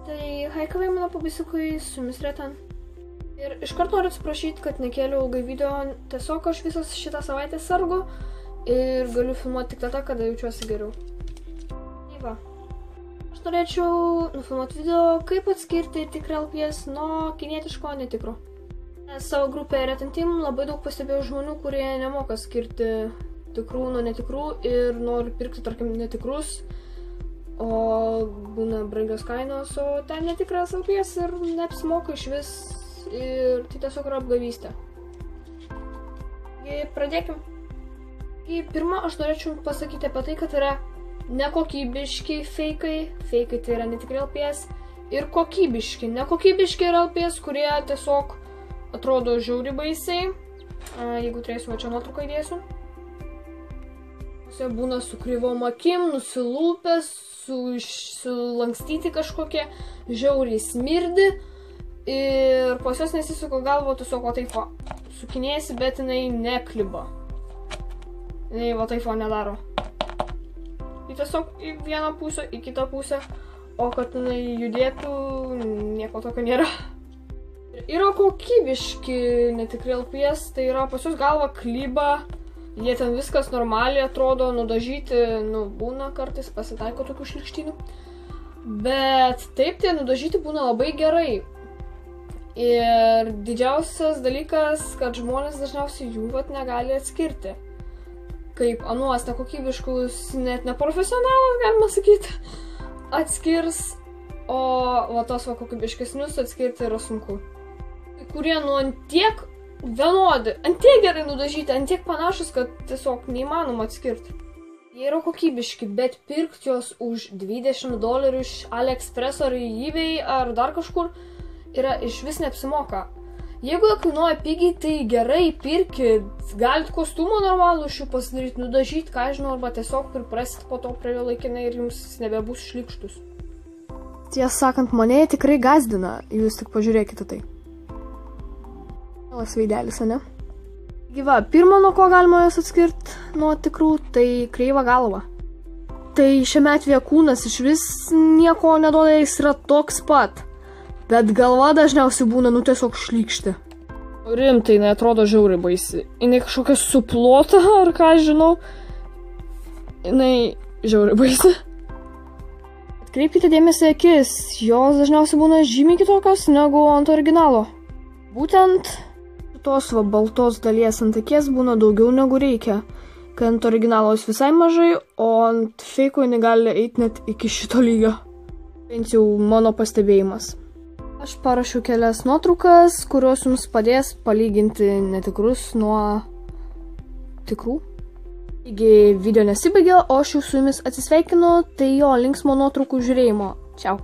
Tai haikavai mano pabaisikui, su jumis Retan. Ir iškart noriu atsiprašyti, kad nekėliau ilgai video, tiesiog aš visas šitą savaitę sergu ir galiu filmuoti tik tada, kada jaučiuosi geriau. Tai va. Aš norėčiau nufilmuoti video, kaip atskirti tikrą LPS nuo kinietiško netikro. Savo grupėje Retan Team labai daug pastebėjau žmonių, kurie nemoka skirti tikrų nuo netikrų ir nori pirkti, tarkim, netikrus, o būna brangios kainos, o ten netikras LPS ir neapsimoka iš vis ir tai tiesiog yra apgavystė. Pradėkim. Pirma, aš norėčiau pasakyti apie tai, kad yra nekokybiški fejkai tai yra netikri LPS, ir kokybiški. Nekokybiški yra LPS, kurie tiesiog atrodo žiauriai baisiai. Jeigu turėsiu, va čia nuotrauką įdėsiu. Jie būna su kryvom akim, nusilūpęs, sulankstyti kažkokie, žiauriai smirdi. Ir pas jos nesisuka galvo, tiesiog va taip va sukinėjasi, bet jinai nekliba. Jinai va taip va nedaro. Tai tiesiog į vieną pusę, į kitą pusę, o kad jinai judėtų, nieko tokio nėra. Yra kokybiški netikri LPS, tai yra pas jos galva klyba, jie ten viskas normaliai atrodo, nudažyti, būna kartais, pasitaiko tokių šlikštynų. Bet taip, tai nudažyti būna labai gerai. Ir didžiausias dalykas, kad žmonės dažniausiai jų negali atskirti. Kaip anuos nekokybiškus, net neprofesionalas, galima sakyti, atskirs, o va tos va kokybiškesnius atskirti yra sunku. Kurie antiek vienodi, antiek gerai nudažyti, antiek panašus, kad tiesiog neįmanoma atskirti. Jie yra kokybiški, bet pirkti jos už $20 iš AliExpress ar eBay ar dar kažkur yra iš vis neapsimoka. Jeigu jie kainuoja pigiai, tai gerai, pirkit, galit kostiumą normalų iš jų pasidaryti, nudažyti, ką žinau, arba tiesiog priprasit po to prie jo laikinai ir jums nebebus šlykštus. Tiesą sakant, mane tikrai gazdina, jūs tik pažiūrėkite tai. Mielas veidelis, ane? Gyva, pirma, nuo ko galima jas atskirti nuo tikrų, tai kreiva galva. Tai šiame atveju kūnas iš vis nieko neduoda, jis yra toks pat. Bet galva dažniausiai būna, tiesiog šlykšti. Rimtai, jinai atrodo žiauriai baisi. Jinai kažkokia suplota, ar ką žinau. Jinai žiauriai baisi. Atkreipkite dėmesį akis, jos dažniausiai būna žymiai kitokios negu ant originalo. Būtent tos va baltos dalies ant akies būna daugiau negu reikia. Kai ant originalo jos visai mažai, o ant feiko jinai gali eiti net iki šito lygio. Bent jau mano pastebėjimas. Aš parašiau kelias nuotraukas, kurios jums padės palyginti netikrus nuo tikrų. Taigi video nesibaigė, o aš jau su jumis atsisveikinu, tai jo linksmo nuotraukų žiūrėjimo. Čiau.